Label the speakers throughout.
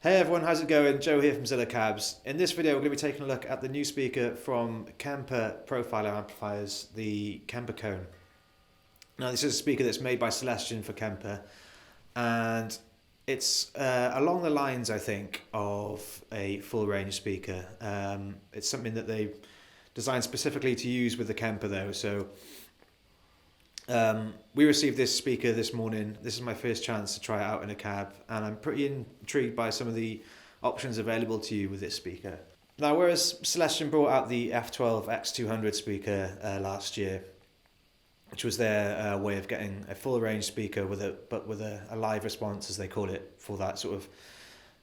Speaker 1: Hey everyone, how's it going? Joe here from Zilla Cabs. In this video, we're going to be taking a look at the new speaker from Kemper Profiler Amplifiers, the Kemper Kone. Now, this is a speaker that's made by Celestion for Kemper, and it's along the lines, I think, of a full range speaker. It's something that they designed specifically to use with the Kemper, though. So we received this speaker this morning. This is my first chance to try it out in a cab, and I'm pretty intrigued by some of the options available to you with this speaker. Now, whereas Celestion brought out the F12 X200 speaker last year, which was their way of getting a full range speaker with a live response, as they call it, for that sort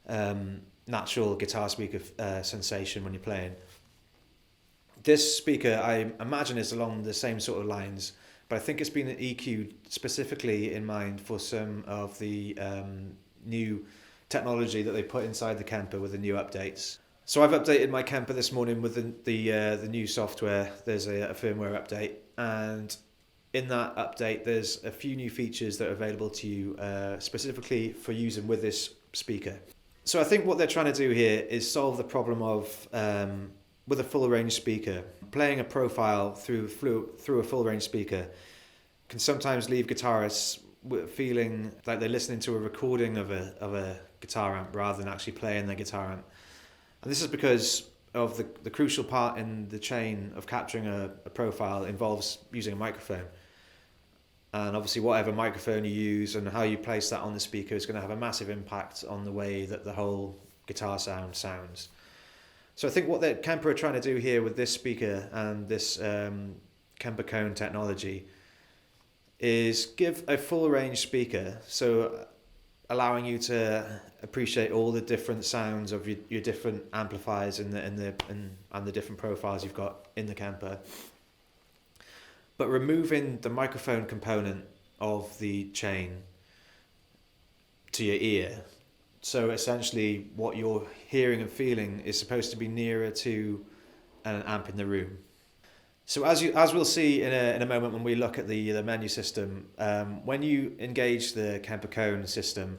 Speaker 1: of natural guitar speaker sensation when you're playing. This speaker, I imagine, is along the same sort of lines, but I think it's been EQ'd specifically in mind for some of the new technology that they put inside the Kemper with the new updates. So I've updated my Kemper this morning with the new software. There's a firmware update, and in that update there's a few new features that are available to you specifically for using with this speaker. So I think what they're trying to do here is solve the problem of with a full range speaker, playing a profile through a full range speaker can sometimes leave guitarists feeling like they're listening to a recording of a guitar amp rather than actually playing their guitar amp. And this is because of the crucial part in the chain of capturing a profile involves using a microphone. And obviously whatever microphone you use and how you place that on the speaker is going to have a massive impact on the way that the whole guitar sounds. So I think what the Kemper are trying to do here with this speaker and this Kemper Kone technology is give a full range speaker, so allowing you to appreciate all the different sounds of your different amplifiers and the different profiles you've got in the Kemper, but removing the microphone component of the chain to your ear. So essentially what you're hearing and feeling is supposed to be nearer to an amp in the room. So as we'll see in a moment when we look at the menu system, when you engage the Kemper Kone system,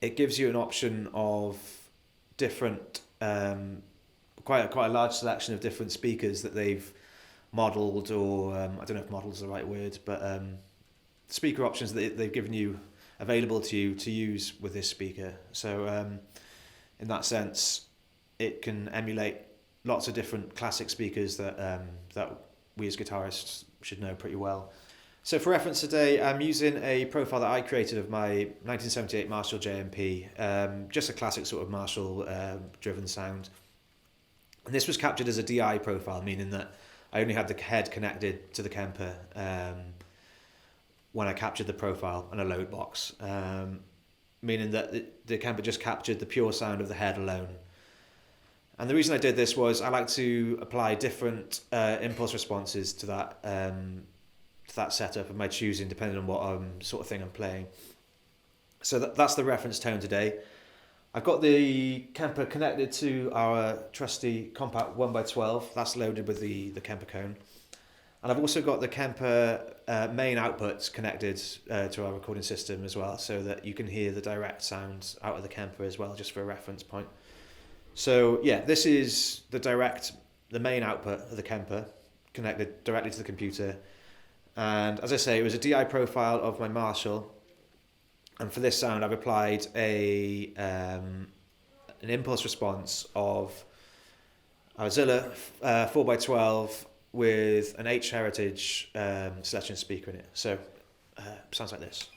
Speaker 1: it gives you an option of different, quite a large selection of different speakers that they've modelled, or I don't know if model is the right word, but speaker options that they've given you available to you to use with this speaker. So in that sense, it can emulate lots of different classic speakers that we as guitarists should know pretty well. So for reference today, I'm using a profile that I created of my 1978 Marshall JMP, just a classic sort of Marshall driven sound. And this was captured as a DI profile, meaning that I only had the head connected to the Kemper when I captured the profile and a load box, meaning that the Kemper just captured the pure sound of the head alone. And the reason I did this was I like to apply different impulse responses to that setup of my choosing, depending on what sort of thing I'm playing. So that's the reference tone today. I've got the Kemper connected to our trusty compact 1x12. That's loaded with the Kemper Kone. And I've also got the Kemper main outputs connected to our recording system as well, so that you can hear the direct sounds out of the Kemper as well, just for a reference point. So yeah, this is the main output of the Kemper connected directly to the computer. And as I say, it was a DI profile of my Marshall. And for this sound, I've applied an impulse response of our Zilla 4x12 with an H Heritage Celestion speaker in it. So sounds like this.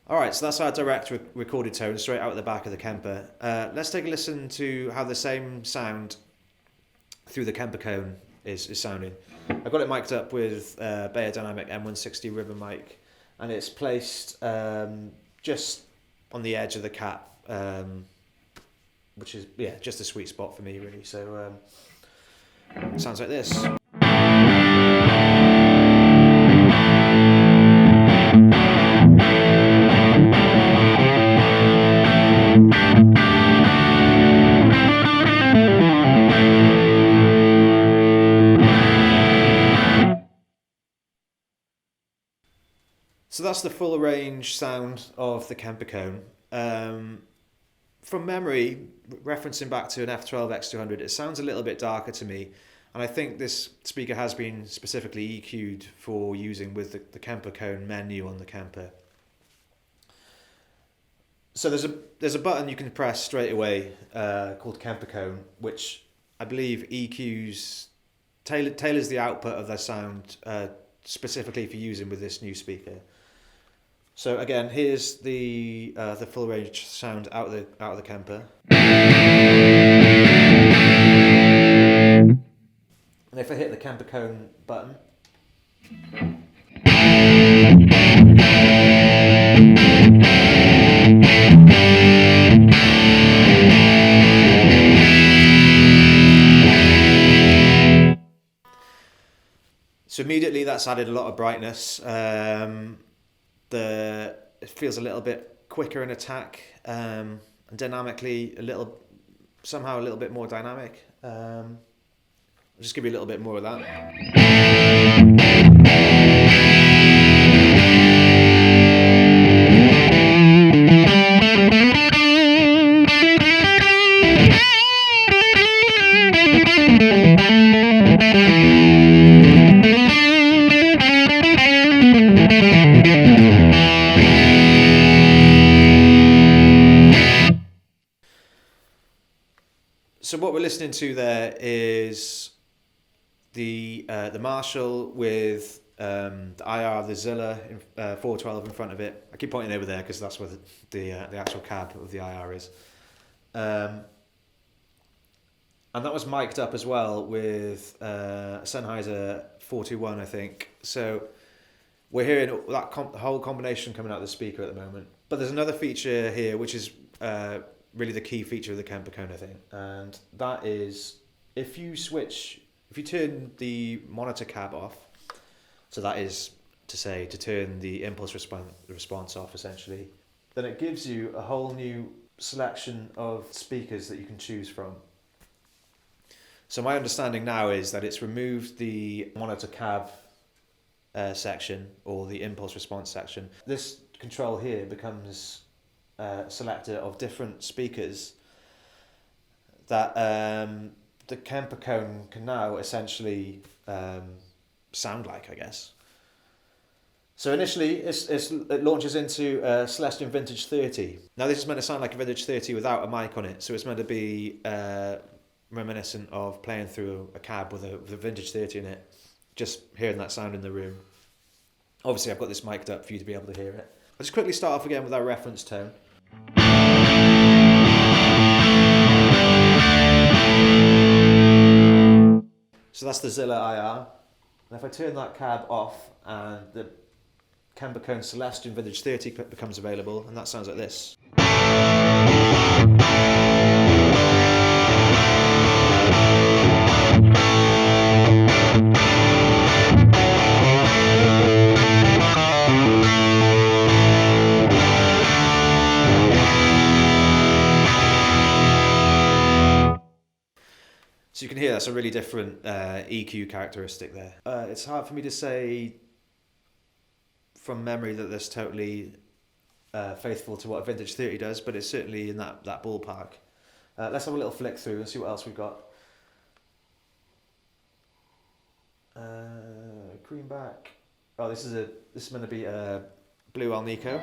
Speaker 1: Alright, so that's our direct recorded tone straight out of the back of the Kemper. Let's take a listen to how the same sound through the Kemper Kone is sounding. I've got it mic'd up with Beyerdynamic M160 ribbon mic, and it's placed just on the edge of the cap, which is just a sweet spot for me really. So it sounds like this. So that's the full range sound of the Kemper Kone. From memory, referencing back to an F12 X200, it sounds a little bit darker to me, and I think this speaker has been specifically EQ'd for using with the Kemper Kone menu on the Kemper. So there's a button you can press straight away called Kemper Kone, which I believe tailors the output of their sound specifically for using with this new speaker. So again, here's the full range sound out of the Kemper. And if I hit the Kemper Kone button, so immediately that's added a lot of brightness. It feels a little bit quicker in attack, and dynamically somehow a little bit more dynamic. I'll just give you a little bit more of that. So what we're listening to there is the Marshall with the IR, the Zilla 412 in front of it. I keep pointing over there because that's where the actual cab of the IR is. And that was mic'd up as well with a Sennheiser 421, I think. So we're hearing that whole combination coming out of the speaker at the moment. But there's another feature here which is really the key feature of the Kemper Kone, I think, and that is if you turn the monitor cab off, so that is to turn the impulse response off essentially, then it gives you a whole new selection of speakers that you can choose from. So my understanding now is that it's removed the monitor cab section or the impulse response section. This control here becomes selector of different speakers that the Kemper Kone can now essentially sound like, I guess. So initially it launches into Celestion Vintage 30. Now this is meant to sound like a Vintage 30 without a mic on it, so it's meant to be reminiscent of playing through a cab with a Vintage 30 in it, just hearing that sound in the room. Obviously I've got this mic'd up for you to be able to hear it. I'll just quickly start off again with our reference tone. So that's the Zilla IR. And if I turn that cab off and the Kemper Kone Celestion Vintage 30 becomes available, and that sounds like this. So you can hear that's a really different EQ characteristic there. It's hard for me to say from memory that that's totally faithful to what a Vintage 30 does, but it's certainly in that ballpark. Let's have a little flick through and see what else we've got. Greenback. Oh, this is going to be a Blue Alnico.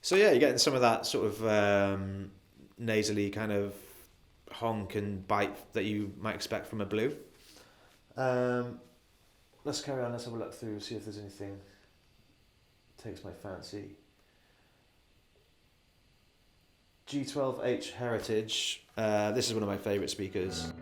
Speaker 1: So yeah, you're getting some of that sort of nasally kind of honk and bite that you might expect from a Blue. Let's carry on, let's have a look through, see if there's anything that takes my fancy. G12H Heritage, this is one of my favourite speakers.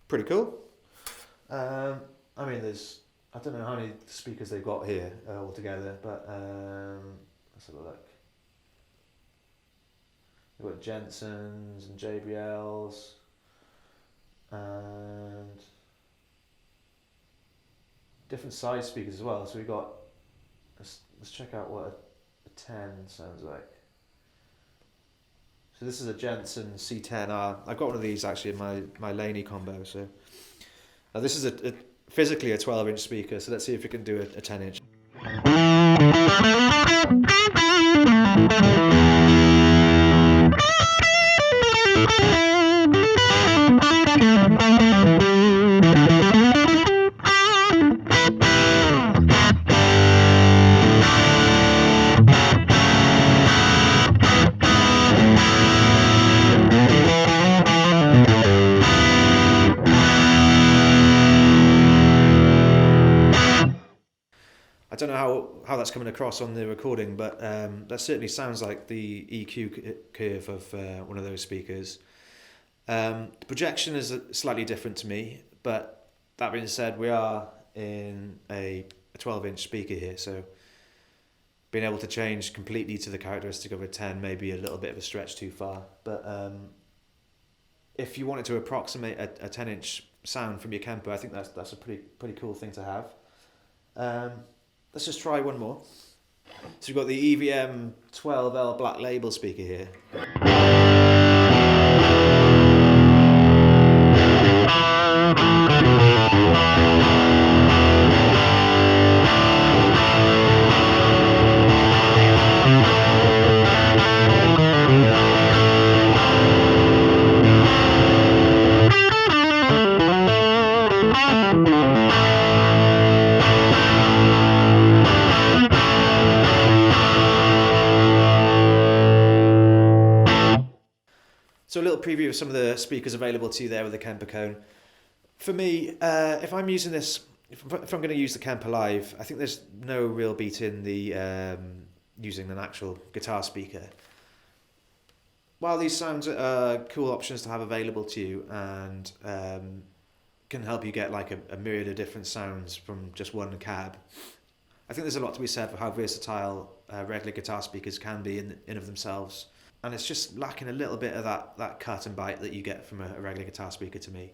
Speaker 1: Pretty cool. I mean, I don't know how many speakers they've got here altogether, but let's have a look. We've got Jensen's and JBL's, and different size speakers as well. So we've got, let's check out what a 10 sounds like. So this is a Jensen C10R. I've got one of these actually in my Laney combo. So this is physically a 12-inch speaker. So let's see if we can do a 10-inch. I don't know how that's coming across on the recording, but that certainly sounds like the EQ curve of one of those speakers. The projection is slightly different to me, but that being said, we are in a 12-inch speaker here, so being able to change completely to the characteristic of a 10 may be a little bit of a stretch too far. But if you wanted to approximate a 10-inch sound from your Kemper, I think that's a pretty cool thing to have. Let's just try one more. So we've got the EVM 12L Black Label speaker here. So a little preview of some of the speakers available to you there with the Kemper Kone. For me, if I'm using this, if I'm going to use the Kemper Live, I think there's no real beat in the using an actual guitar speaker. While these sounds are cool options to have available to you and can help you get like a myriad of different sounds from just one cab, I think there's a lot to be said for how versatile regular guitar speakers can be in of themselves. And it's just lacking a little bit of that cut and bite that you get from a regular guitar speaker to me.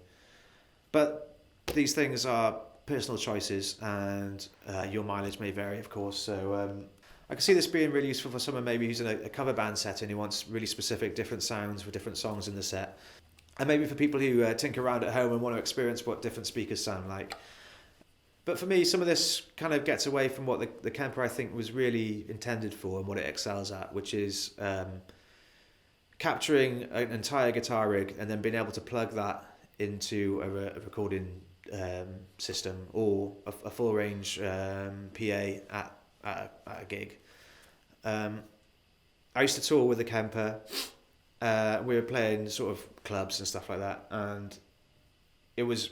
Speaker 1: But these things are personal choices, and your mileage may vary, of course. So I can see this being really useful for someone maybe who's in a cover band setting who wants really specific different sounds for different songs in the set. And maybe for people who tinker around at home and want to experience what different speakers sound like. But for me, some of this kind of gets away from what the Kemper, I think, was really intended for and what it excels at, which is capturing an entire guitar rig and then being able to plug that into a recording system or a full range PA at a gig. I used to tour with the Kemper. We were playing sort of clubs and stuff like that, and it was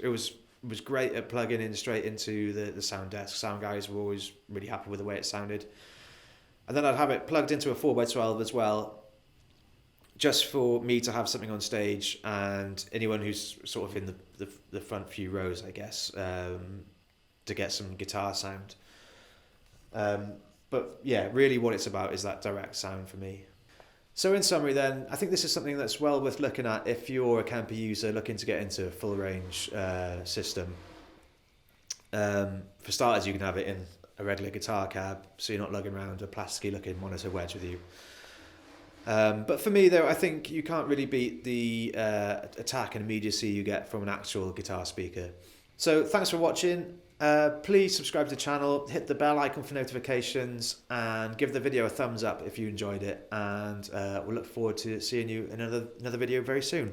Speaker 1: great at plugging in straight into the sound desk. Sound guys were always really happy with the way it sounded. And then I'd have it plugged into a 4x12 as well, just for me to have something on stage and anyone who's sort of in the front few rows, I guess, to get some guitar sound. But yeah, really what it's about is that direct sound for me. So in summary then, I think this is something that's well worth looking at if you're a Kemper user looking to get into a full range system. For starters, you can have it in a regular guitar cab, so you're not lugging around a plasticky looking monitor wedge with you. But for me though, I think you can't really beat the attack and immediacy you get from an actual guitar speaker. So thanks for watching. Please subscribe to the channel, hit the bell icon for notifications, and give the video a thumbs up if you enjoyed it. And we'll look forward to seeing you in another video very soon.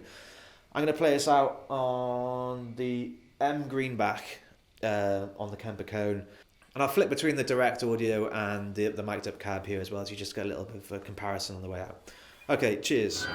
Speaker 1: I'm going to play this out on the M Greenback on the Kemper Kone. And I'll flip between the direct audio and the mic'd up cab here as well, so you just get a little bit of a comparison on the way out. Okay, cheers.